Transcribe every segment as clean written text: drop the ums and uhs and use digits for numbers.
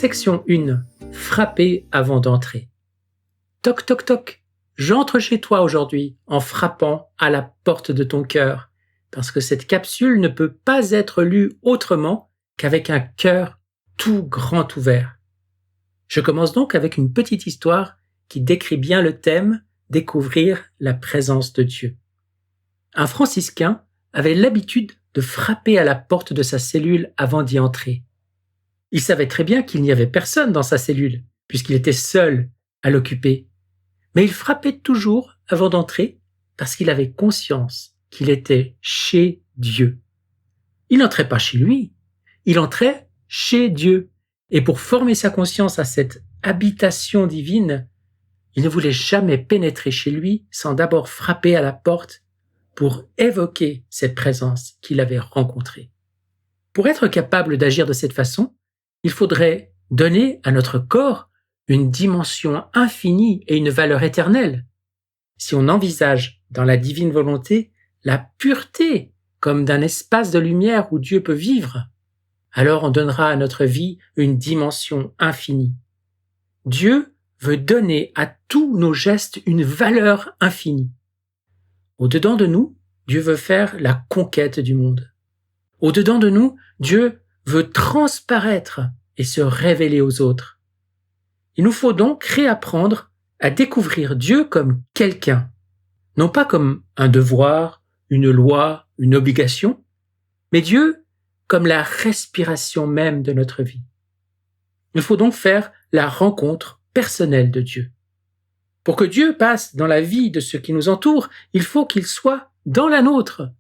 Section 1. Frapper avant d'entrer. Toc toc toc. J'entre chez toi aujourd'hui en frappant à la porte de ton cœur, parce que cette capsule ne peut pas être lue autrement qu'avec un cœur tout grand ouvert. Je commence donc avec une petite histoire qui décrit bien le thème « Découvrir la présence de Dieu ». Un franciscain avait l'habitude de frapper à la porte de sa cellule avant d'y entrer. Il savait très bien qu'il n'y avait personne dans sa cellule, puisqu'il était seul à l'occuper. Mais il frappait toujours avant d'entrer parce qu'il avait conscience qu'il était chez Dieu. Il n'entrait pas chez lui, il entrait chez Dieu. Et pour former sa conscience à cette habitation divine, il ne voulait jamais pénétrer chez lui sans d'abord frapper à la porte pour évoquer cette présence qu'il avait rencontrée. Pour être capable d'agir de cette façon, il faudrait donner à notre corps une dimension infinie et une valeur éternelle. Si on envisage dans la divine volonté la pureté comme d'un espace de lumière où Dieu peut vivre, alors on donnera à notre vie une dimension infinie. Dieu veut donner à tous nos gestes une valeur infinie. Au-dedans de nous, Dieu veut faire la conquête du monde. Au-dedans de nous, Dieu veut transparaître et se révéler aux autres. Il nous faut donc réapprendre à découvrir Dieu comme quelqu'un, non pas comme un devoir, une loi, une obligation, mais Dieu comme la respiration même de notre vie. Il faut donc faire la rencontre personnelle de Dieu. Pour que Dieu passe dans la vie de ceux qui nous entourent, il faut qu'il soit dans la nôtre.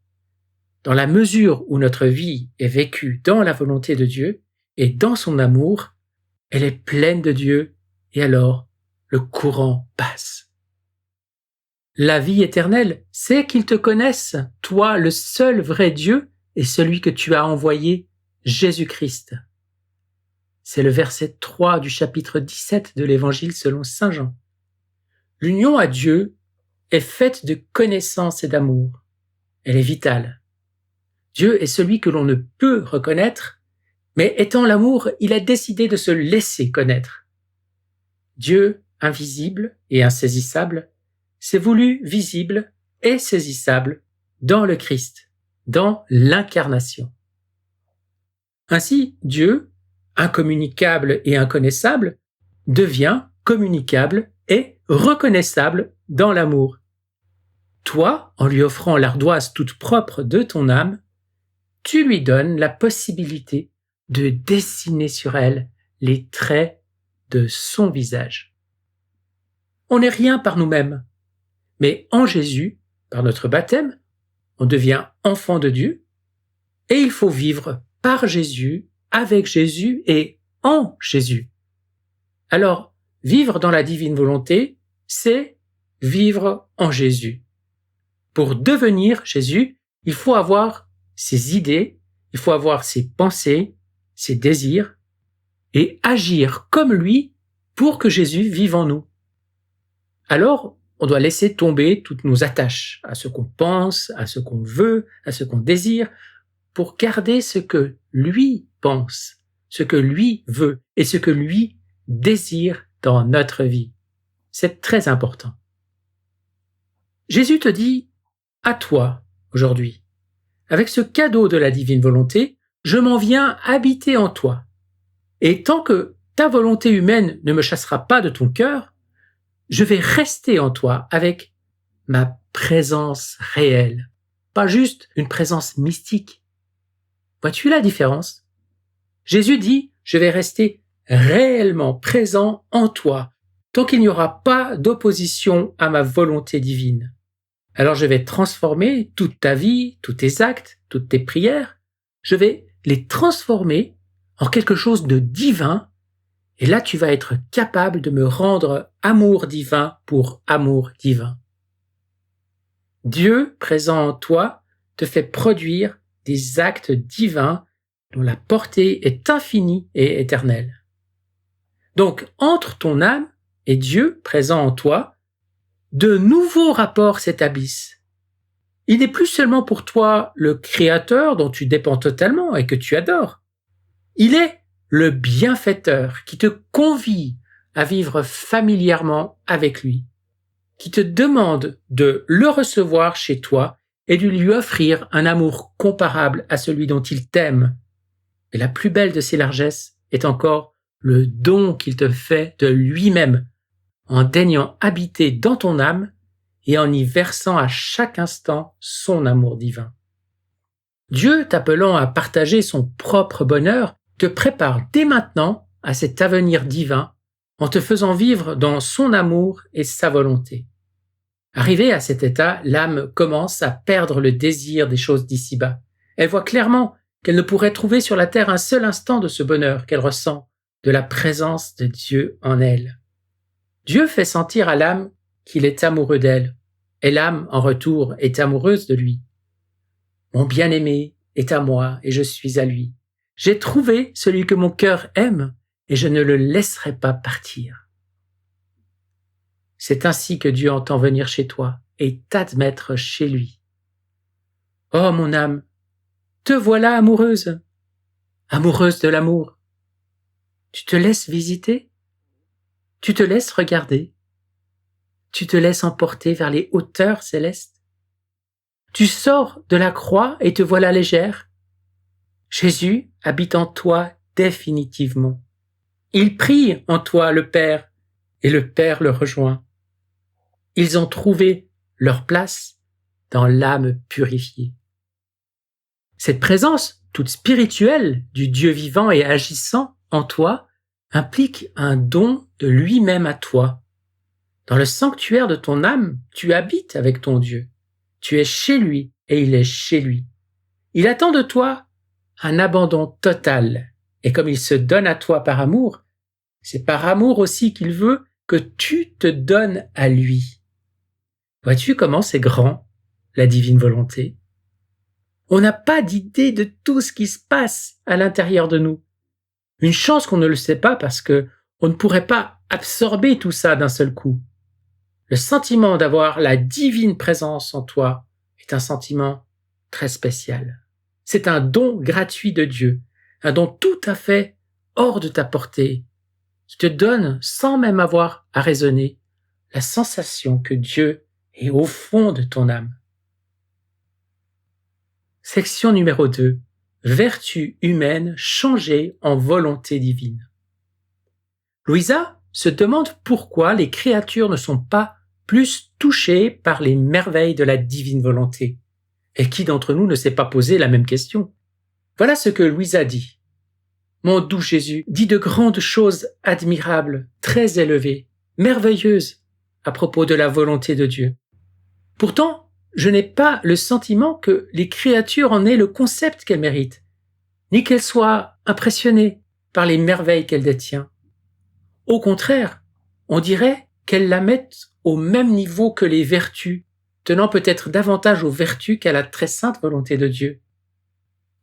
Dans la mesure où notre vie est vécue dans la volonté de Dieu et dans son amour, elle est pleine de Dieu et alors le courant passe. La vie éternelle, c'est qu'ils te connaissent, toi le seul vrai Dieu et celui que tu as envoyé, Jésus-Christ. C'est le verset 3 du chapitre 17 de l'Évangile selon saint Jean. L'union à Dieu est faite de connaissance et d'amour. Elle est vitale. Dieu est celui que l'on ne peut reconnaître, mais étant l'amour, il a décidé de se laisser connaître. Dieu, invisible et insaisissable, s'est voulu visible et saisissable dans le Christ, dans l'incarnation. Ainsi, Dieu, incommunicable et inconnaissable, devient communicable et reconnaissable dans l'amour. Toi, en lui offrant l'ardoise toute propre de ton âme, tu lui donnes la possibilité de dessiner sur elle les traits de son visage. On n'est rien par nous-mêmes, mais en Jésus, par notre baptême, on devient enfant de Dieu et il faut vivre par Jésus, avec Jésus et en Jésus. Alors, vivre dans la divine volonté, c'est vivre en Jésus. Pour devenir Jésus, il faut avoir ses idées, il faut avoir ses pensées, ses désirs, et agir comme lui pour que Jésus vive en nous. Alors, on doit laisser tomber toutes nos attaches à ce qu'on pense, à ce qu'on veut, à ce qu'on désire, pour garder ce que lui pense, ce que lui veut et ce que lui désire dans notre vie. C'est très important. Jésus te dit, à toi, aujourd'hui, avec ce cadeau de la divine volonté, je m'en viens habiter en toi. Et tant que ta volonté humaine ne me chassera pas de ton cœur, je vais rester en toi avec ma présence réelle, pas juste une présence mystique. Vois-tu la différence? Jésus dit, je vais rester réellement présent en toi, tant qu'il n'y aura pas d'opposition à ma volonté divine. Alors je vais transformer toute ta vie, tous tes actes, toutes tes prières, je vais les transformer en quelque chose de divin, et là tu vas être capable de me rendre amour divin pour amour divin. Dieu présent en toi te fait produire des actes divins dont la portée est infinie et éternelle. Donc entre ton âme et Dieu présent en toi, de nouveaux rapports s'établissent. Il n'est plus seulement pour toi le Créateur dont tu dépends totalement et que tu adores. Il est le bienfaiteur qui te convie à vivre familièrement avec lui, qui te demande de le recevoir chez toi et de lui offrir un amour comparable à celui dont il t'aime. Et la plus belle de ces largesses est encore le don qu'il te fait de lui-même, en daignant habiter dans ton âme et en y versant à chaque instant son amour divin. Dieu, t'appelant à partager son propre bonheur, te prépare dès maintenant à cet avenir divin en te faisant vivre dans son amour et sa volonté. Arrivée à cet état, l'âme commence à perdre le désir des choses d'ici-bas. Elle voit clairement qu'elle ne pourrait trouver sur la terre un seul instant de ce bonheur qu'elle ressent de la présence de Dieu en elle. Dieu fait sentir à l'âme qu'il est amoureux d'elle, et l'âme, en retour, est amoureuse de lui. Mon bien-aimé est à moi et je suis à lui. J'ai trouvé celui que mon cœur aime et je ne le laisserai pas partir. C'est ainsi que Dieu entend venir chez toi et t'admettre chez lui. Oh mon âme, te voilà amoureuse, amoureuse de l'amour. Tu te laisses visiter, tu te laisses regarder, tu te laisses emporter vers les hauteurs célestes. Tu sors de la croix et te voilà légère. Jésus habite en toi définitivement. Il prie en toi le Père et le Père le rejoint. Ils ont trouvé leur place dans l'âme purifiée. Cette présence toute spirituelle du Dieu vivant et agissant en toi implique un don de lui-même à toi. Dans le sanctuaire de ton âme, tu habites avec ton Dieu. Tu es chez lui et il est chez lui. Il attend de toi un abandon total. Et comme il se donne à toi par amour, c'est par amour aussi qu'il veut que tu te donnes à lui. Vois-tu comment c'est grand, la divine volonté? On n'a pas d'idée de tout ce qui se passe à l'intérieur de nous. Une chance qu'on ne le sait pas parce que on ne pourrait pas absorber tout ça d'un seul coup. Le sentiment d'avoir la divine présence en toi est un sentiment très spécial. C'est un don gratuit de Dieu, un don tout à fait hors de ta portée, qui te donne, sans même avoir à raisonner, la sensation que Dieu est au fond de ton âme. Section numéro 2. Vertu humaine changée en volonté divine. Louisa se demande pourquoi les créatures ne sont pas plus touchées par les merveilles de la divine volonté. Et qui d'entre nous ne s'est pas posé la même question? Voilà ce que Louisa dit. Mon doux Jésus dit de grandes choses admirables, très élevées, merveilleuses à propos de la volonté de Dieu. Pourtant, je n'ai pas le sentiment que les créatures en aient le concept qu'elles méritent, ni qu'elles soient impressionnées par les merveilles qu'elle détient. Au contraire, on dirait qu'elles la mettent au même niveau que les vertus, tenant peut-être davantage aux vertus qu'à la très sainte volonté de Dieu.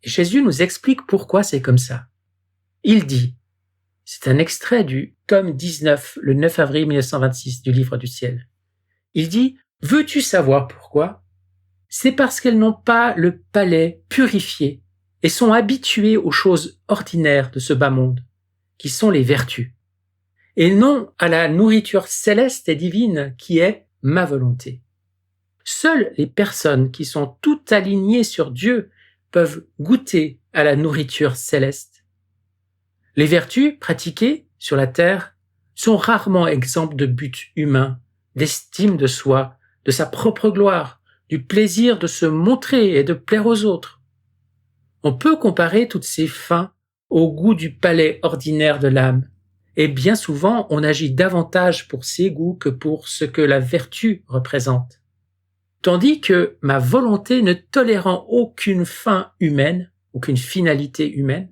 Et Jésus nous explique pourquoi c'est comme ça. Il dit, c'est un extrait du tome 19, le 9 avril 1926 du Livre du Ciel. Il dit, veux-tu savoir pourquoi? C'est parce qu'elles n'ont pas le palais purifié et sont habituées aux choses ordinaires de ce bas monde, qui sont les vertus, et non à la nourriture céleste et divine qui est ma volonté. Seules les personnes qui sont toutes alignées sur Dieu peuvent goûter à la nourriture céleste. Les vertus pratiquées sur la terre sont rarement exemptes de buts humains, d'estime de soi, de sa propre gloire, du plaisir de se montrer et de plaire aux autres. On peut comparer toutes ces fins au goût du palais ordinaire de l'âme, et bien souvent on agit davantage pour ses goûts que pour ce que la vertu représente. Tandis que ma volonté, ne tolérant aucune fin humaine, aucune finalité humaine,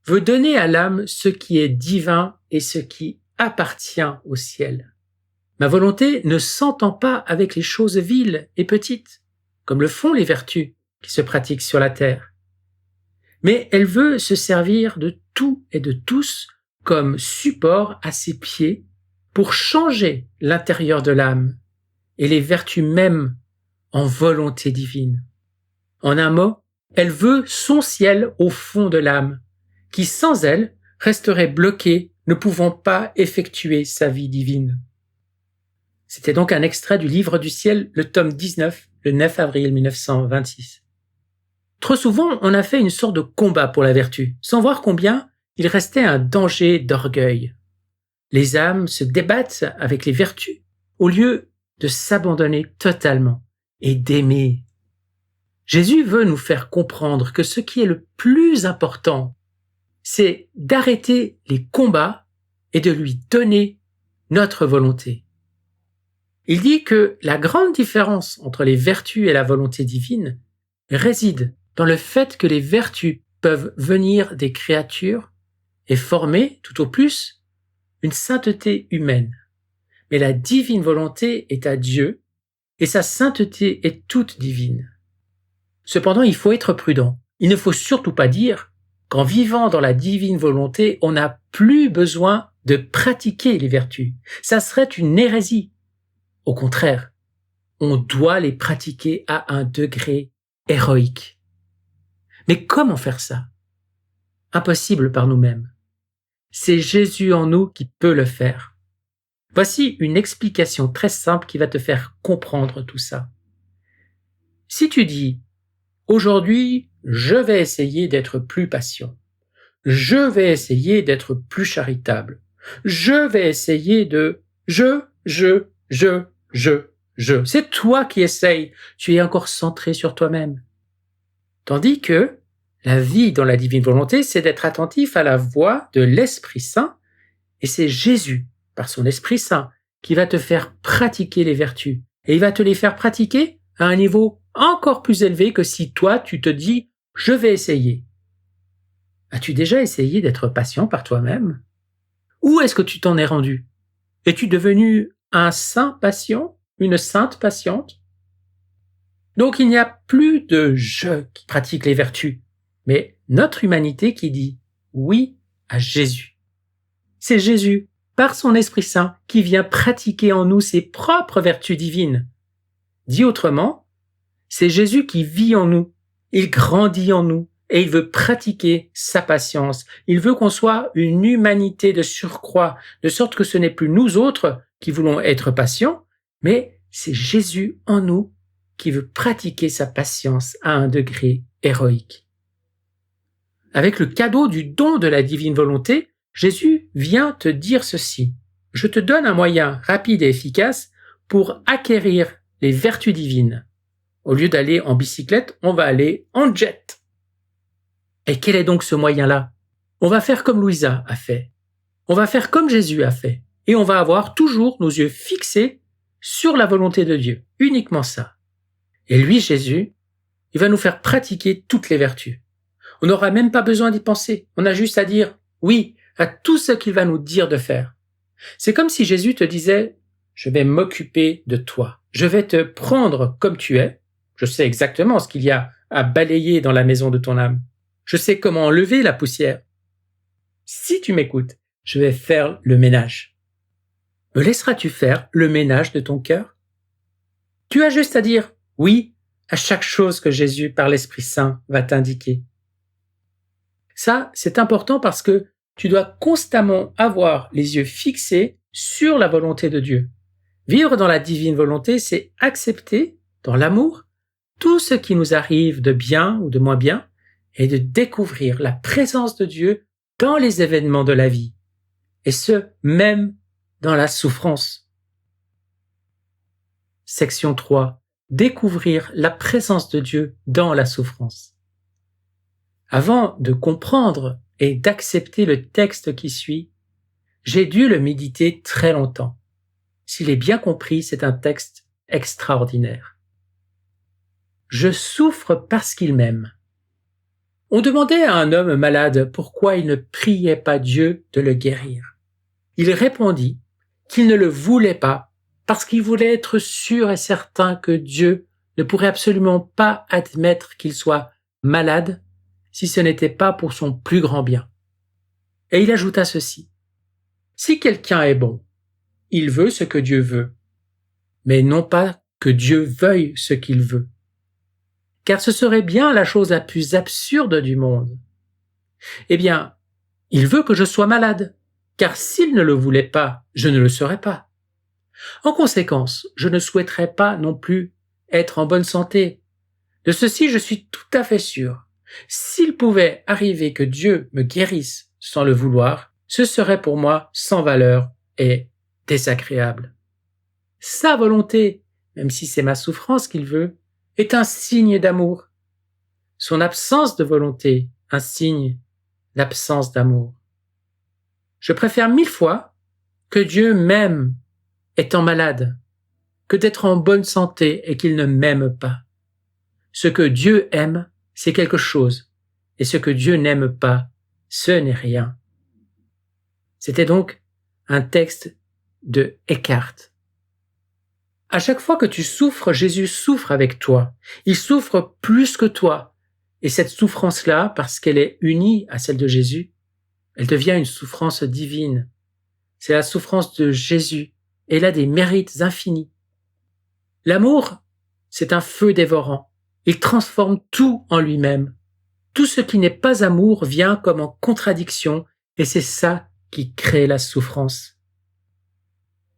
veut donner à l'âme ce qui est divin et ce qui appartient au ciel. Ma volonté ne s'entend pas avec les choses viles et petites, comme le font les vertus qui se pratiquent sur la terre. Mais elle veut se servir de tout et de tous comme support à ses pieds pour changer l'intérieur de l'âme et les vertus mêmes en volonté divine. En un mot, elle veut son ciel au fond de l'âme, qui sans elle resterait bloqué, ne pouvant pas effectuer sa vie divine. C'était donc un extrait du Livre du ciel, le tome 19, le 9 avril 1926. Trop souvent, on a fait une sorte de combat pour la vertu, sans voir combien il restait un danger d'orgueil. Les âmes se débattent avec les vertus au lieu de s'abandonner totalement et d'aimer. Jésus veut nous faire comprendre que ce qui est le plus important, c'est d'arrêter les combats et de lui donner notre volonté. Il dit que la grande différence entre les vertus et la volonté divine réside dans le fait que les vertus peuvent venir des créatures et former, tout au plus, une sainteté humaine. Mais la divine volonté est à Dieu et sa sainteté est toute divine. Cependant, il faut être prudent. Il ne faut surtout pas dire qu'en vivant dans la divine volonté, on n'a plus besoin de pratiquer les vertus. Ça serait une hérésie. Au contraire, on doit les pratiquer à un degré héroïque. Mais comment faire ça? Impossible par nous-mêmes. C'est Jésus en nous qui peut le faire. Voici une explication très simple qui va te faire comprendre tout ça. Si tu dis « Aujourd'hui, je vais essayer d'être plus patient. Je vais essayer d'être plus charitable. Je vais essayer de... Je. C'est toi qui essayes. Tu es encore centré sur toi-même. » Tandis que la vie dans la divine volonté, c'est d'être attentif à la voix de l'Esprit Saint, et c'est Jésus, par son Esprit Saint, qui va te faire pratiquer les vertus. Et il va te les faire pratiquer à un niveau encore plus élevé que si toi, tu te dis « je vais essayer ». As-tu déjà essayé d'être patient par toi-même? Où est-ce que tu t'en es rendu? Es-tu devenu un saint patient, une sainte patiente? Donc il n'y a plus de « je » qui pratique les vertus, mais notre humanité qui dit « oui » à Jésus. C'est Jésus, par son Esprit Saint, qui vient pratiquer en nous ses propres vertus divines. Dit autrement, c'est Jésus qui vit en nous, il grandit en nous et il veut pratiquer sa patience. Il veut qu'on soit une humanité de surcroît, de sorte que ce n'est plus nous autres qui voulons être patients, mais c'est Jésus en nous qui veut pratiquer sa patience à un degré héroïque. Avec le cadeau du don de la divine volonté, Jésus vient te dire ceci. Je te donne un moyen rapide et efficace pour acquérir les vertus divines. Au lieu d'aller en bicyclette, on va aller en jet. Et quel est donc ce moyen-là? On va faire comme Louisa a fait. On va faire comme Jésus a fait. Et on va avoir toujours nos yeux fixés sur la volonté de Dieu. Uniquement ça. Et lui, Jésus, il va nous faire pratiquer toutes les vertus. On n'aura même pas besoin d'y penser. On a juste à dire oui à tout ce qu'il va nous dire de faire. C'est comme si Jésus te disait « Je vais m'occuper de toi. Je vais te prendre comme tu es. Je sais exactement ce qu'il y a à balayer dans la maison de ton âme. Je sais comment enlever la poussière. Si tu m'écoutes, je vais faire le ménage. Me laisseras-tu faire le ménage de ton cœur? Tu as juste à dire oui à chaque chose que Jésus, par l'Esprit Saint, va t'indiquer. Ça, c'est important parce que tu dois constamment avoir les yeux fixés sur la volonté de Dieu. Vivre dans la divine volonté, c'est accepter, dans l'amour, tout ce qui nous arrive de bien ou de moins bien, et de découvrir la présence de Dieu dans les événements de la vie, et ce, même dans la souffrance. Section 3. Découvrir la présence de Dieu dans la souffrance. Avant de comprendre et d'accepter le texte qui suit, j'ai dû le méditer très longtemps. S'il est bien compris, c'est un texte extraordinaire. Je souffre parce qu'il m'aime. On demandait à un homme malade pourquoi il ne priait pas Dieu de le guérir. Il répondit qu'il ne le voulait pas parce qu'il voulait être sûr et certain que Dieu ne pourrait absolument pas admettre qu'il soit malade si ce n'était pas pour son plus grand bien. Et il ajouta ceci. Si quelqu'un est bon, il veut ce que Dieu veut, mais non pas que Dieu veuille ce qu'il veut. Car ce serait bien la chose la plus absurde du monde. Eh bien, Il veut que je sois malade, car s'il ne le voulait pas, je ne le serais pas. En conséquence, je ne souhaiterais pas non plus être en bonne santé. De ceci, je suis tout à fait sûr. S'il pouvait arriver que Dieu me guérisse sans le vouloir, ce serait pour moi sans valeur et désagréable. Sa volonté, même si c'est ma souffrance qu'il veut, est un signe d'amour. Son absence de volonté, un signe d'absence d'amour. Je préfère 1000 fois que Dieu m'aime étant malade, que d'être en bonne santé et qu'il ne m'aime pas. Ce que Dieu aime, c'est quelque chose, et ce que Dieu n'aime pas, ce n'est rien. C'était donc un texte de Eckhart. À chaque fois que tu souffres, Jésus souffre avec toi. Il souffre plus que toi. Et cette souffrance-là, parce qu'elle est unie à celle de Jésus, elle devient une souffrance divine. C'est la souffrance de Jésus. Elle a des mérites infinis. L'amour, c'est un feu dévorant. Il transforme tout en lui-même. Tout ce qui n'est pas amour vient comme en contradiction, et c'est ça qui crée la souffrance.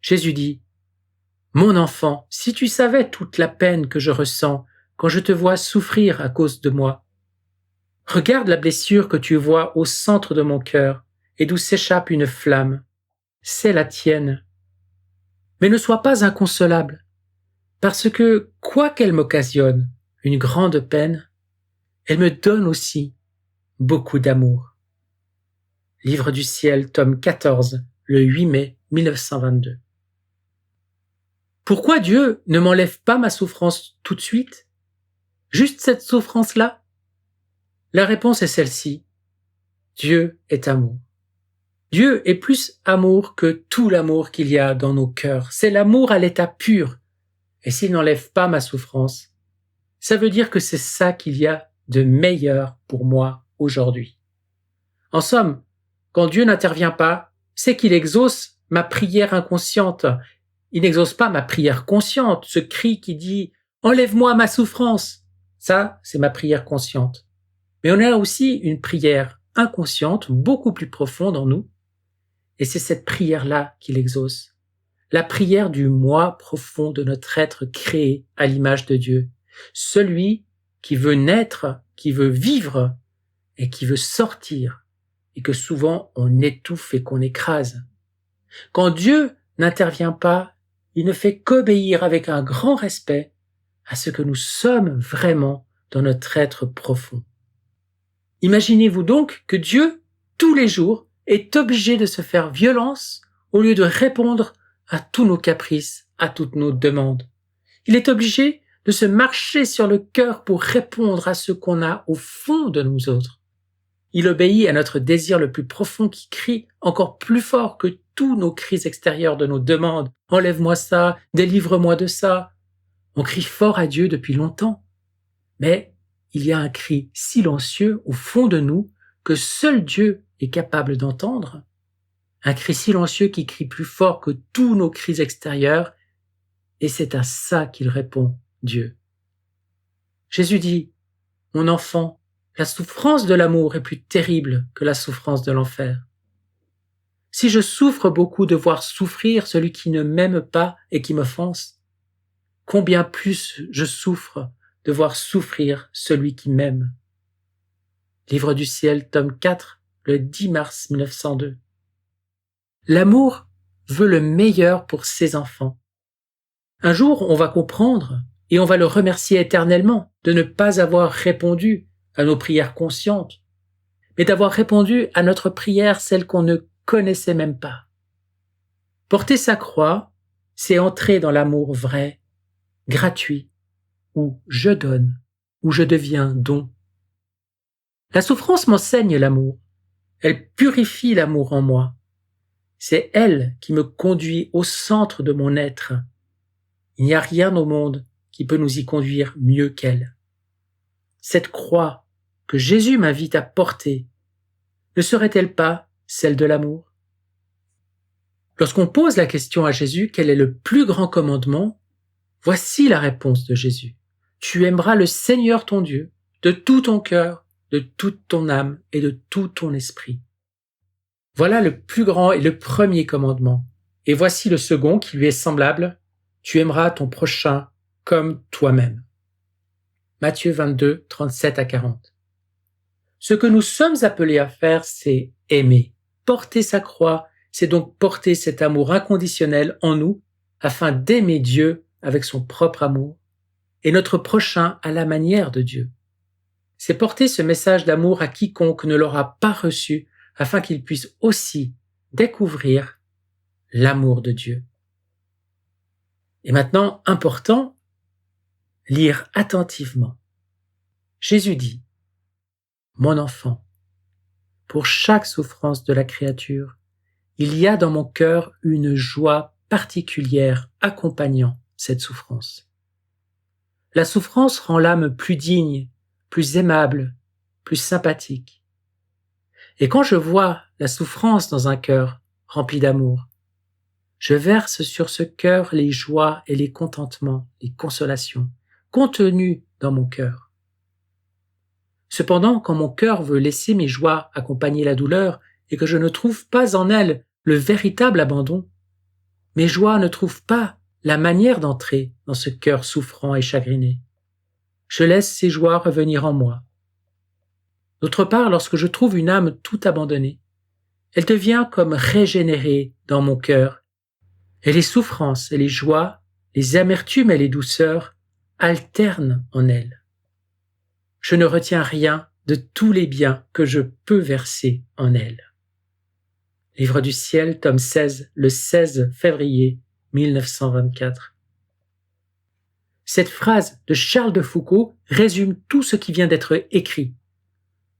Jésus dit, « Mon enfant, si tu savais toute la peine que je ressens quand je te vois souffrir à cause de moi. Regarde la blessure que tu vois au centre de mon cœur et d'où s'échappe une flamme. C'est la tienne. Mais ne sois pas inconsolable, parce que, quoi qu'elle m'occasionne une grande peine, elle me donne aussi beaucoup d'amour. » Livre du ciel, tome 14, le 8 mai 1922. Pourquoi Dieu ne m'enlève pas ma souffrance tout de suite? Juste cette souffrance-là? La réponse est celle-ci. Dieu est amour. Dieu est plus amour que tout l'amour qu'il y a dans nos cœurs. C'est l'amour à l'état pur. Et s'il n'enlève pas ma souffrance, ça veut dire que c'est ça qu'il y a de meilleur pour moi aujourd'hui. En somme, quand Dieu n'intervient pas, c'est qu'il exauce ma prière inconsciente. Il n'exauce pas ma prière consciente, ce cri qui dit « Enlève-moi ma souffrance ». Ça, c'est ma prière consciente. Mais on a aussi une prière inconsciente, beaucoup plus profonde en nous, et c'est cette prière-là qu'il exauce. La prière du moi profond de notre être créé à l'image de Dieu. Celui qui veut naître, qui veut vivre et qui veut sortir, et que souvent on étouffe et qu'on écrase. Quand Dieu n'intervient pas, il ne fait qu'obéir avec un grand respect à ce que nous sommes vraiment dans notre être profond. Imaginez-vous donc que Dieu, tous les jours, est obligé de se faire violence au lieu de répondre à tous nos caprices, à toutes nos demandes. Il est obligé de se marcher sur le cœur pour répondre à ce qu'on a au fond de nous autres. Il obéit à notre désir le plus profond qui crie encore plus fort que tous nos cris extérieurs de nos demandes. « Enlève-moi ça, délivre-moi de ça ». On crie fort à Dieu depuis longtemps. Mais il y a un cri silencieux au fond de nous que seul Dieu est capable d'entendre. Un cri silencieux qui crie plus fort que tous nos cris extérieurs. Et c'est à ça qu'il répond, Dieu. Jésus dit, « Mon enfant, la souffrance de l'amour est plus terrible que la souffrance de l'enfer. Si je souffre beaucoup de voir souffrir celui qui ne m'aime pas et qui m'offense, combien plus je souffre de voir souffrir celui qui m'aime. » Livre du ciel, tome 4, le 10 mars 1902. L'amour veut le meilleur pour ses enfants. Un jour, on va comprendre et on va le remercier éternellement de ne pas avoir répondu à nos prières conscientes, mais d'avoir répondu à notre prière, celle qu'on ne connaissait même pas. Porter sa croix, c'est entrer dans l'amour vrai, gratuit, où je donne, où je deviens don. La souffrance m'enseigne l'amour. Elle purifie l'amour en moi. C'est elle qui me conduit au centre de mon être. Il n'y a rien au monde qui peut nous y conduire mieux qu'elle. Cette croix que Jésus m'invite à porter, ne serait-elle pas celle de l'amour? Lorsqu'on pose la question à Jésus, quel est le plus grand commandement? Voici la réponse de Jésus. Tu aimeras le Seigneur ton Dieu de tout ton cœur, de toute ton âme et de tout ton esprit. Voilà le plus grand et le premier commandement. Et voici le second qui lui est semblable. Tu aimeras ton prochain comme toi-même. Matthieu 22, 37 à 40. Ce que nous sommes appelés à faire, c'est aimer. Porter sa croix, c'est donc porter cet amour inconditionnel en nous afin d'aimer Dieu avec son propre amour et notre prochain à la manière de Dieu. C'est porter ce message d'amour à quiconque ne l'aura pas reçu afin qu'il puisse aussi découvrir l'amour de Dieu. Et maintenant, important, lire attentivement. Jésus dit, « Mon enfant, pour chaque souffrance de la créature, il y a dans mon cœur une joie particulière accompagnant cette souffrance. La souffrance rend l'âme plus digne, plus aimable, plus sympathique. Et quand je vois la souffrance dans un cœur rempli d'amour, je verse sur ce cœur les joies et les contentements, les consolations, contenues dans mon cœur. Cependant, quand mon cœur veut laisser mes joies accompagner la douleur et que je ne trouve pas en elles le véritable abandon, mes joies ne trouvent pas la manière d'entrer dans ce cœur souffrant et chagriné. Je laisse ces joies revenir en moi. D'autre part, lorsque je trouve une âme tout abandonnée, elle devient comme régénérée dans mon cœur, et les souffrances et les joies, les amertumes et les douceurs alternent en elle. Je ne retiens rien de tous les biens que je peux verser en elle. Livre du ciel, tome 16, le 16 février 1924. Cette phrase de Charles de Foucault résume tout ce qui vient d'être écrit.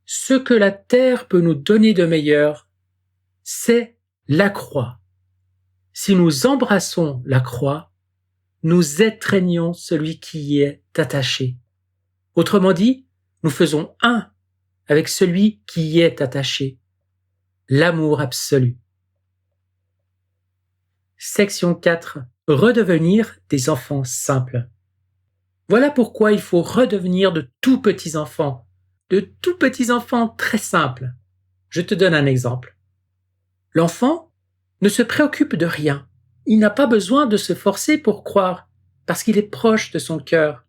Ce que la terre peut nous donner de meilleur, c'est la croix. Si nous embrassons la croix, nous étreignons celui qui y est attaché. Autrement dit, nous faisons un avec celui qui y est attaché. L'amour absolu. Section 4. Redevenir des enfants simples. Voilà pourquoi il faut redevenir de tout petits enfants très simples. Je te donne un exemple. L'enfant ne se préoccupe de rien. Il n'a pas besoin de se forcer pour croire, parce qu'il est proche de son cœur.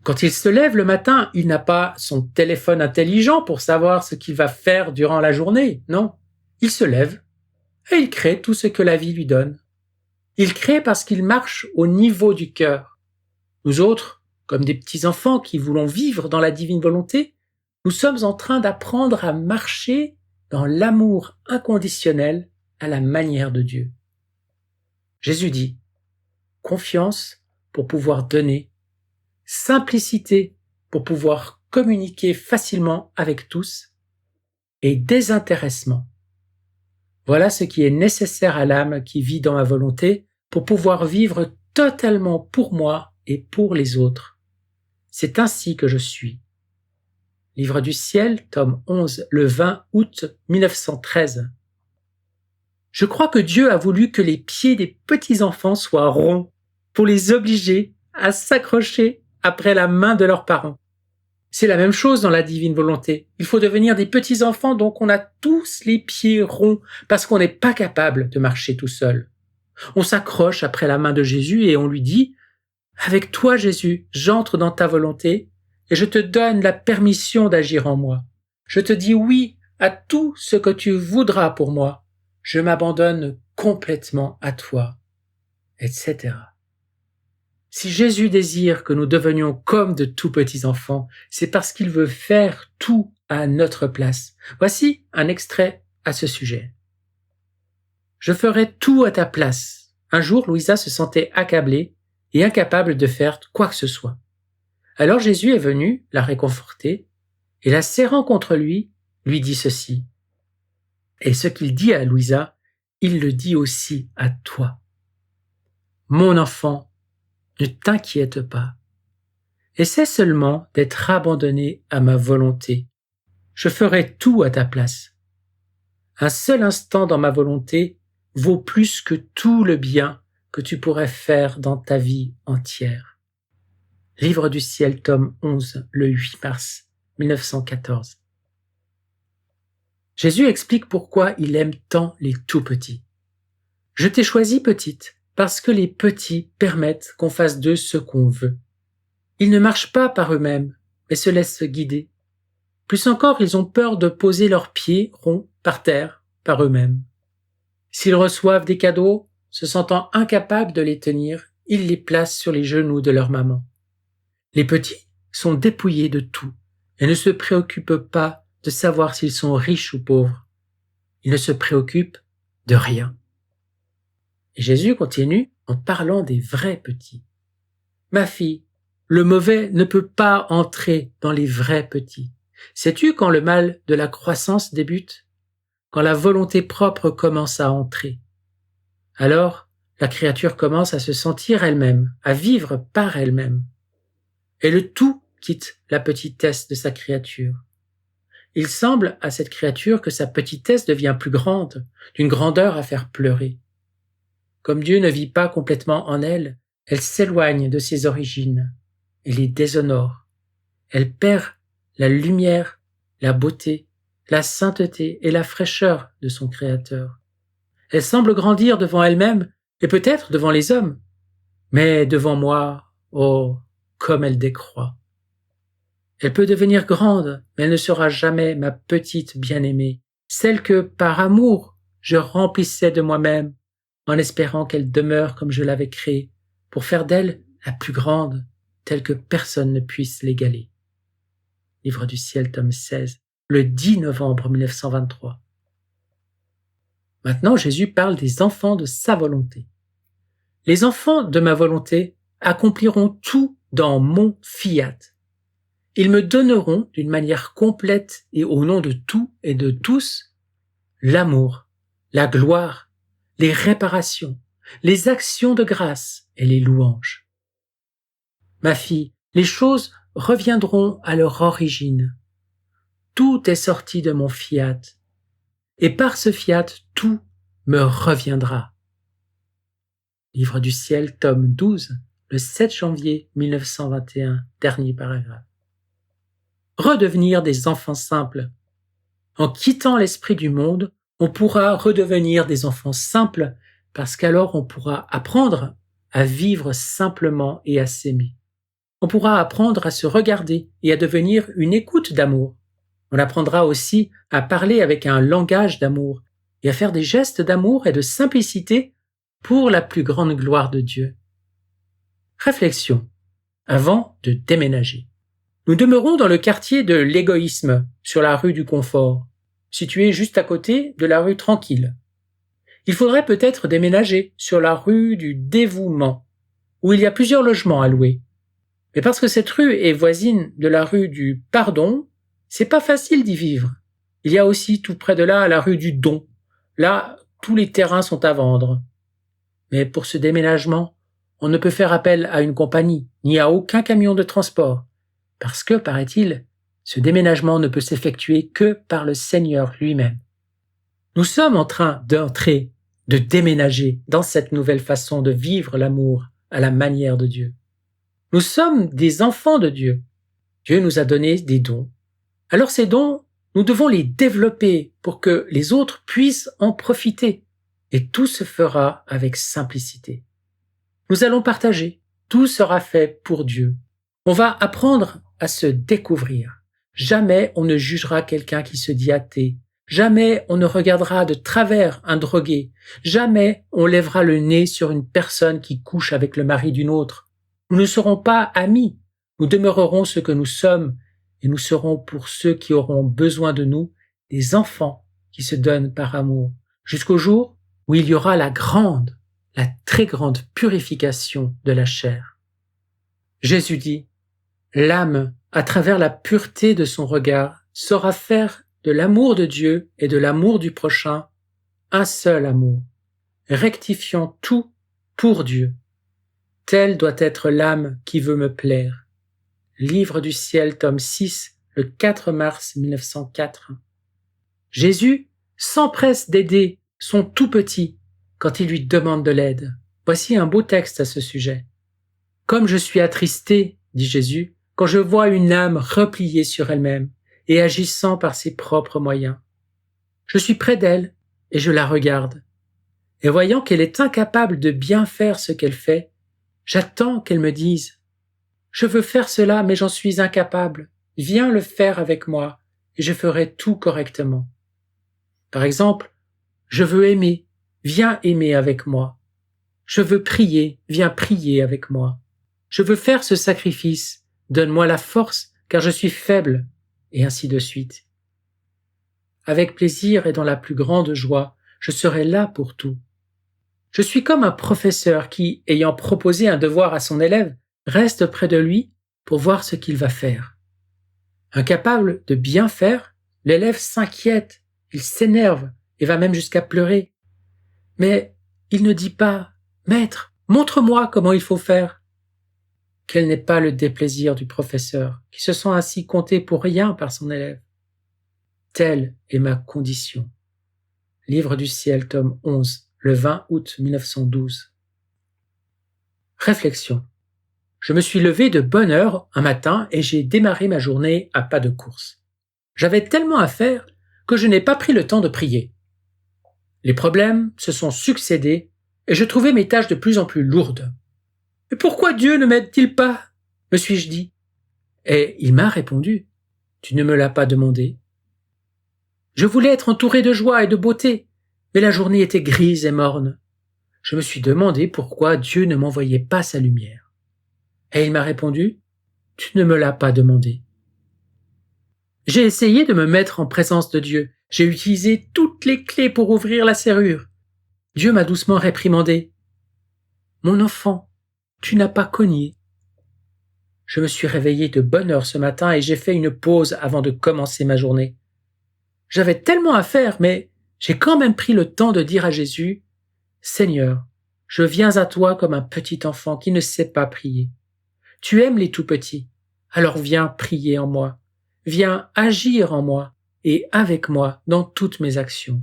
Quand il se lève le matin, il n'a pas son téléphone intelligent pour savoir ce qu'il va faire durant la journée, non. Il se lève et il crée tout ce que la vie lui donne. Il crée parce qu'il marche au niveau du cœur. Nous autres, comme des petits enfants qui voulons vivre dans la divine volonté, nous sommes en train d'apprendre à marcher dans l'amour inconditionnel à la manière de Dieu. Jésus dit, confiance pour pouvoir donner, simplicité pour pouvoir communiquer facilement avec tous, et désintéressement. Voilà ce qui est nécessaire à l'âme qui vit dans ma volonté pour pouvoir vivre totalement pour moi et pour les autres. C'est ainsi que je suis. Livre du ciel, tome 11, le 20 août 1913. Je crois que Dieu a voulu que les pieds des petits enfants soient ronds pour les obliger à s'accrocher après la main de leurs parents. C'est la même chose dans la divine volonté. Il faut devenir des petits enfants, donc on a tous les pieds ronds parce qu'on n'est pas capable de marcher tout seul. On s'accroche après la main de Jésus et on lui dit « Avec toi, Jésus, j'entre dans ta volonté et je te donne la permission d'agir en moi. Je te dis oui à tout ce que tu voudras pour moi. Je m'abandonne complètement à toi, etc. » Si Jésus désire que nous devenions comme de tout petits enfants, c'est parce qu'il veut faire tout à notre place. Voici un extrait à ce sujet. Je ferai tout à ta place. Un jour, Louisa se sentait accablée et incapable de faire quoi que ce soit. Alors Jésus est venu la réconforter et la serrant contre lui dit ceci. Et ce qu'il dit à Louisa, il le dit aussi à toi. Mon enfant, ne t'inquiète pas. Essaie seulement d'être abandonné à ma volonté. Je ferai tout à ta place. Un seul instant dans ma volonté vaut plus que tout le bien que tu pourrais faire dans ta vie entière. Livre du ciel, tome 11, le 8 mars 1914. Jésus explique pourquoi il aime tant les tout petits. Je t'ai choisi petite, parce que les petits permettent qu'on fasse d'eux ce qu'on veut. Ils ne marchent pas par eux-mêmes, mais se laissent guider. Plus encore, ils ont peur de poser leurs pieds ronds par terre par eux-mêmes. S'ils reçoivent des cadeaux, se sentant incapables de les tenir, ils les placent sur les genoux de leur maman. Les petits sont dépouillés de tout et ne se préoccupent pas de savoir s'ils sont riches ou pauvres. Ils ne se préoccupent de rien. Et Jésus continue en parlant des vrais petits. Ma fille, le mauvais ne peut pas entrer dans les vrais petits. Sais-tu quand le mal de la croissance débute? Quand la volonté propre commence à entrer. Alors, la créature commence à se sentir elle-même, à vivre par elle-même. Et le tout quitte la petitesse de sa créature. Il semble à cette créature que sa petitesse devient plus grande, d'une grandeur à faire pleurer. Comme Dieu ne vit pas complètement en elle, elle s'éloigne de ses origines et les déshonore. Elle perd la lumière, la beauté, la sainteté et la fraîcheur de son Créateur. Elle semble grandir devant elle-même et peut-être devant les hommes, mais devant moi, oh, comme elle décroît. Elle peut devenir grande, mais elle ne sera jamais ma petite bien-aimée, celle que, par amour, je remplissais de moi-même, en espérant qu'elle demeure comme je l'avais créée, pour faire d'elle la plus grande, telle que personne ne puisse l'égaler. Livre du ciel, tome 16, le 10 novembre 1923. Maintenant, Jésus parle des enfants de sa volonté. Les enfants de ma volonté accompliront tout dans mon fiat. Ils me donneront d'une manière complète et au nom de tout et de tous l'amour, la gloire, les réparations, les actions de grâce et les louanges. Ma fille, les choses reviendront à leur origine. Tout est sorti de mon fiat, et par ce fiat, tout me reviendra. Livre du ciel, tome 12, le 7 janvier 1921, dernier paragraphe. Redevenir des enfants simples. En quittant l'esprit du monde, on pourra redevenir des enfants simples parce qu'alors on pourra apprendre à vivre simplement et à s'aimer. On pourra apprendre à se regarder et à devenir une écoute d'amour. On apprendra aussi à parler avec un langage d'amour et à faire des gestes d'amour et de simplicité pour la plus grande gloire de Dieu. Réflexion. Avant de déménager. Nous demeurons dans le quartier de l'égoïsme, sur la rue du Confort, situé juste à côté de la rue Tranquille. Il faudrait peut-être déménager sur la rue du Dévouement, où il y a plusieurs logements à louer. Mais parce que cette rue est voisine de la rue du Pardon, c'est pas facile d'y vivre. Il y a aussi tout près de là la rue du Don. Là, tous les terrains sont à vendre. Mais pour ce déménagement, on ne peut faire appel à une compagnie, ni à aucun camion de transport. Parce que, paraît-il, ce déménagement ne peut s'effectuer que par le Seigneur lui-même. Nous sommes en train d'entrer, de déménager dans cette nouvelle façon de vivre l'amour à la manière de Dieu. Nous sommes des enfants de Dieu. Dieu nous a donné des dons. Alors ces dons, nous devons les développer pour que les autres puissent en profiter. Et tout se fera avec simplicité. Nous allons partager. Tout sera fait pour Dieu. On va apprendre à se découvrir. Jamais on ne jugera quelqu'un qui se dit athée. Jamais on ne regardera de travers un drogué. Jamais on lèvera le nez sur une personne qui couche avec le mari d'une autre. Nous ne serons pas amis. Nous demeurerons ce que nous sommes et nous serons pour ceux qui auront besoin de nous des enfants qui se donnent par amour. Jusqu'au jour où il y aura la très grande purification de la chair. Jésus dit, l'âme, à travers la pureté de son regard, saura faire de l'amour de Dieu et de l'amour du prochain un seul amour, rectifiant tout pour Dieu. Telle doit être l'âme qui veut me plaire. Livre du ciel, tome 6, le 4 mars 1904. Jésus s'empresse d'aider son tout petit quand il lui demande de l'aide. Voici un beau texte à ce sujet. Comme je suis attristé, dit Jésus, quand je vois une âme repliée sur elle-même et agissant par ses propres moyens. Je suis près d'elle et je la regarde. Et voyant qu'elle est incapable de bien faire ce qu'elle fait, j'attends qu'elle me dise « Je veux faire cela, mais j'en suis incapable. Viens le faire avec moi et je ferai tout correctement. » Par exemple, « Je veux aimer, viens aimer avec moi. Je veux prier, viens prier avec moi. Je veux faire ce sacrifice, donne-moi la force car je suis faible, et ainsi de suite. Avec plaisir et dans la plus grande joie, je serai là pour tout. Je suis comme un professeur qui, ayant proposé un devoir à son élève, reste près de lui pour voir ce qu'il va faire. Incapable de bien faire, l'élève s'inquiète, il s'énerve et va même jusqu'à pleurer. Mais il ne dit pas « Maître, montre-moi comment il faut faire ». Quel n'est pas le déplaisir du professeur, qui se sent ainsi compté pour rien par son élève. Telle est ma condition. Livre du ciel, tome 11, le 20 août 1912. Réflexion. Je me suis levé de bonne heure un matin et j'ai démarré ma journée à pas de course. J'avais tellement à faire que je n'ai pas pris le temps de prier. Les problèmes se sont succédés et je trouvais mes tâches de plus en plus lourdes. « Mais pourquoi Dieu ne m'aide-t-il pas ?» me suis-je dit. Et il m'a répondu « Tu ne me l'as pas demandé. » Je voulais être entouré de joie et de beauté, mais la journée était grise et morne. Je me suis demandé pourquoi Dieu ne m'envoyait pas sa lumière. Et il m'a répondu « Tu ne me l'as pas demandé. » J'ai essayé de me mettre en présence de Dieu. J'ai utilisé toutes les clés pour ouvrir la serrure. Dieu m'a doucement réprimandé. « Mon enfant, tu n'as pas cogné. » Je me suis réveillé de bonne heure ce matin et j'ai fait une pause avant de commencer ma journée. J'avais tellement à faire, mais j'ai quand même pris le temps de dire à Jésus « Seigneur, je viens à toi comme un petit enfant qui ne sait pas prier. Tu aimes les tout-petits, alors viens prier en moi. Viens agir en moi et avec moi dans toutes mes actions,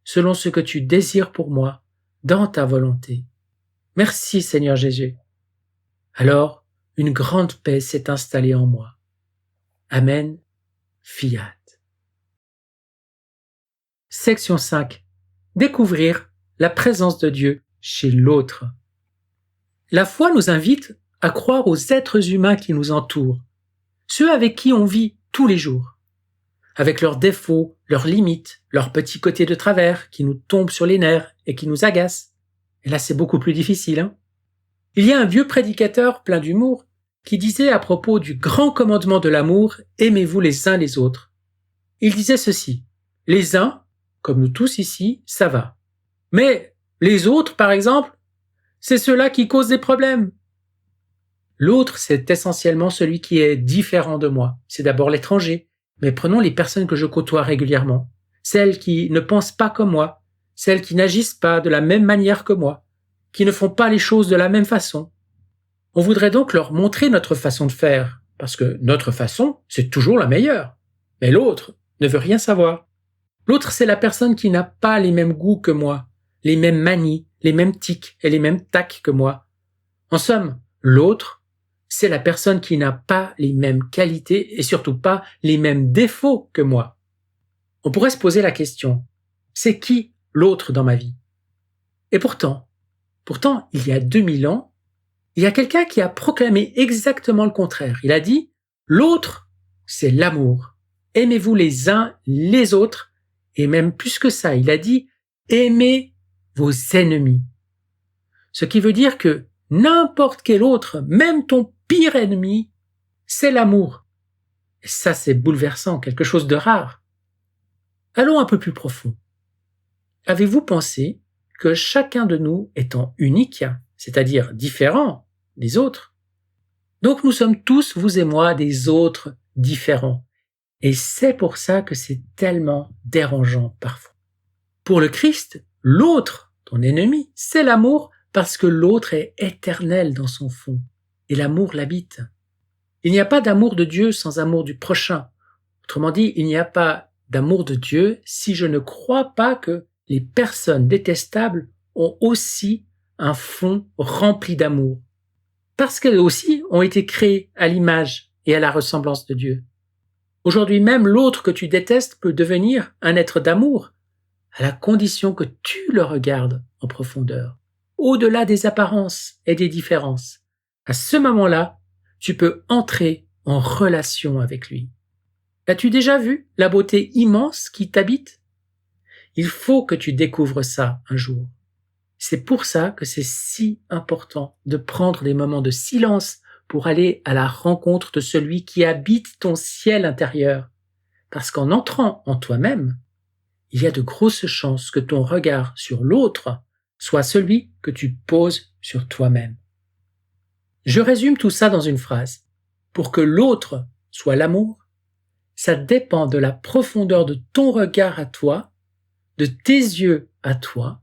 selon ce que tu désires pour moi, dans ta volonté. Merci Seigneur Jésus. » Alors, une grande paix s'est installée en moi. Amen. Fiat. Section 5. Découvrir la présence de Dieu chez l'autre. La foi nous invite à croire aux êtres humains qui nous entourent, ceux avec qui on vit tous les jours, avec leurs défauts, leurs limites, leurs petits côtés de travers qui nous tombent sur les nerfs et qui nous agacent. Et là, c'est beaucoup plus difficile, hein? Il y a un vieux prédicateur plein d'humour qui disait à propos du grand commandement de l'amour « Aimez-vous les uns les autres ». Il disait ceci : les uns, comme nous tous ici, ça va. Mais les autres, par exemple, c'est ceux-là qui causent des problèmes. L'autre, c'est essentiellement celui qui est différent de moi. C'est d'abord l'étranger, mais prenons les personnes que je côtoie régulièrement. Celles qui ne pensent pas comme moi, celles qui n'agissent pas de la même manière que moi, qui ne font pas les choses de la même façon. On voudrait donc leur montrer notre façon de faire, parce que notre façon, c'est toujours la meilleure. Mais l'autre ne veut rien savoir. L'autre, c'est la personne qui n'a pas les mêmes goûts que moi, les mêmes manies, les mêmes tics et les mêmes tacs que moi. En somme, l'autre, c'est la personne qui n'a pas les mêmes qualités et surtout pas les mêmes défauts que moi. On pourrait se poser la question, c'est qui l'autre dans ma vie ? Et pourtant, il y a 2000 ans, il y a quelqu'un qui a proclamé exactement le contraire. Il a dit « L'autre, c'est l'amour. Aimez-vous les uns les autres. » Et même plus que ça, il a dit « Aimez vos ennemis. » Ce qui veut dire que n'importe quel autre, même ton pire ennemi, c'est l'amour. Et ça, c'est bouleversant, quelque chose de rare. Allons un peu plus profond. Avez-vous pensé que chacun de nous étant unique, c'est-à-dire différent des autres, donc nous sommes tous, vous et moi, des autres différents. Et c'est pour ça que c'est tellement dérangeant parfois. Pour le Christ, l'autre, ton ennemi, c'est l'amour parce que l'autre est éternel dans son fond. Et l'amour l'habite. Il n'y a pas d'amour de Dieu sans amour du prochain. Autrement dit, il n'y a pas d'amour de Dieu si je ne crois pas que les personnes détestables ont aussi un fond rempli d'amour. Parce qu'elles aussi ont été créées à l'image et à la ressemblance de Dieu. Aujourd'hui même, l'autre que tu détestes peut devenir un être d'amour à la condition que tu le regardes en profondeur, au-delà des apparences et des différences. À ce moment-là, tu peux entrer en relation avec lui. As-tu déjà vu la beauté immense qui t'habite? Il faut que tu découvres ça un jour. C'est pour ça que c'est si important de prendre des moments de silence pour aller à la rencontre de celui qui habite ton ciel intérieur. Parce qu'en entrant en toi-même, il y a de grosses chances que ton regard sur l'autre soit celui que tu poses sur toi-même. Je résume tout ça dans une phrase. Pour que l'autre soit l'amour, ça dépend de la profondeur de ton regard à toi, de tes yeux à toi.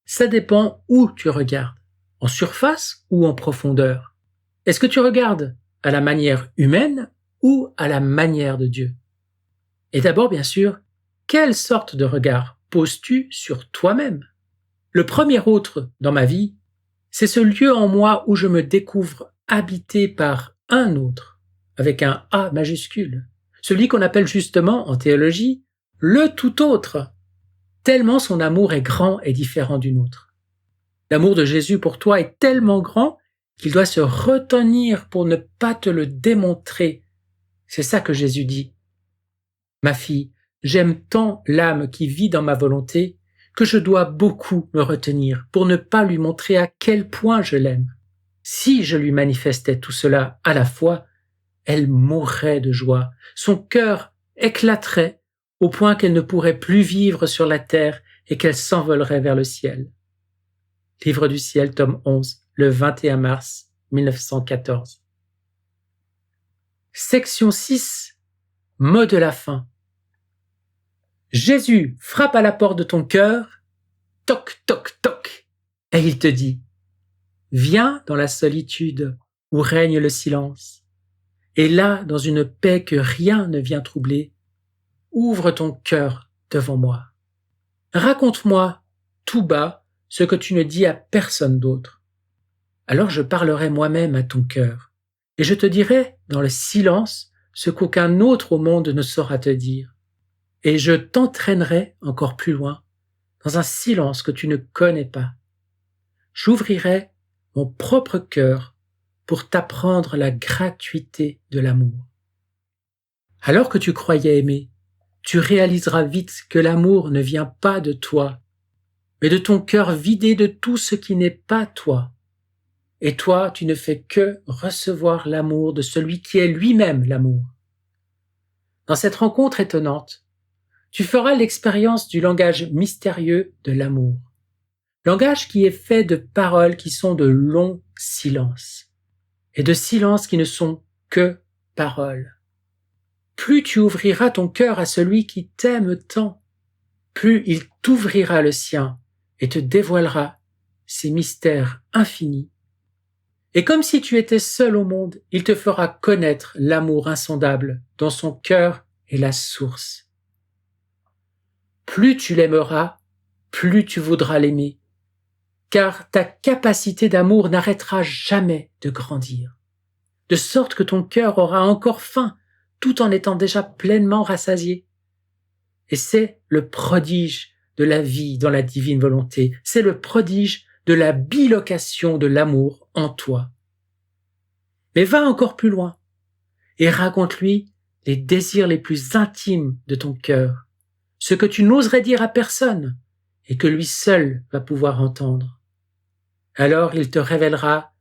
Ça dépend où tu regardes, en surface ou en profondeur. Est-ce que tu regardes à la manière humaine ou à la manière de Dieu? Et d'abord, bien sûr, quelle sorte de regard poses-tu sur toi-même? Le premier autre dans ma vie, c'est ce lieu en moi où je me découvre habité par un autre, avec un A majuscule, celui qu'on appelle justement en théologie le tout autre, tellement son amour est grand et différent du nôtre. L'amour de Jésus pour toi est tellement grand qu'il doit se retenir pour ne pas te le démontrer. C'est ça que Jésus dit. Ma fille, j'aime tant l'âme qui vit dans ma volonté que je dois beaucoup me retenir pour ne pas lui montrer à quel point je l'aime. Si je lui manifestais tout cela à la fois, elle mourrait de joie, son cœur éclaterait au point qu'elle ne pourrait plus vivre sur la terre et qu'elle s'envolerait vers le ciel. Livre du ciel, tome 11, le 21 mars 1914. Section 6. Mot de la fin. Jésus frappe à la porte de ton cœur, toc, toc, toc, et il te dit, viens dans la solitude où règne le silence, et là, dans une paix que rien ne vient troubler, ouvre ton cœur devant moi. Raconte-moi tout bas ce que tu ne dis à personne d'autre. Alors je parlerai moi-même à ton cœur, et je te dirai dans le silence ce qu'aucun autre au monde ne saura te dire. Et je t'entraînerai encore plus loin, dans un silence que tu ne connais pas. J'ouvrirai mon propre cœur pour t'apprendre la gratuité de l'amour. Alors que tu croyais aimer, tu réaliseras vite que l'amour ne vient pas de toi, mais de ton cœur vidé de tout ce qui n'est pas toi. Et toi, tu ne fais que recevoir l'amour de celui qui est lui-même l'amour. Dans cette rencontre étonnante, tu feras l'expérience du langage mystérieux de l'amour. Langage qui est fait de paroles qui sont de longs silences et de silences qui ne sont que paroles. Plus tu ouvriras ton cœur à celui qui t'aime tant, plus il t'ouvrira le sien et te dévoilera ses mystères infinis. Et comme si tu étais seul au monde, il te fera connaître l'amour insondable dont son cœur est la source. Plus tu l'aimeras, plus tu voudras l'aimer, car ta capacité d'amour n'arrêtera jamais de grandir, de sorte que ton cœur aura encore faim, tout en étant déjà pleinement rassasié. Et c'est le prodige de la vie dans la divine volonté, c'est le prodige de la bilocation de l'amour en toi. Mais va encore plus loin et raconte-lui les désirs les plus intimes de ton cœur, ce que tu n'oserais dire à personne et que lui seul va pouvoir entendre. Alors il te révélera,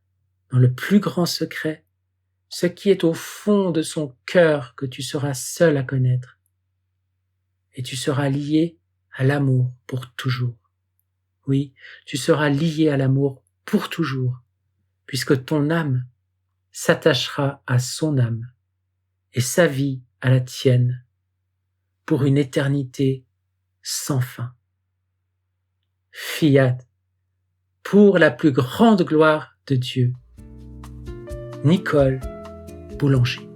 dans le plus grand secret, ce qui est au fond de son cœur que tu seras seul à connaître. Et tu seras lié à l'amour pour toujours. Oui, tu seras lié à l'amour pour toujours, puisque ton âme s'attachera à son âme et sa vie à la tienne, pour une éternité sans fin. Fiat, pour la plus grande gloire de Dieu. Nicole Boulanger.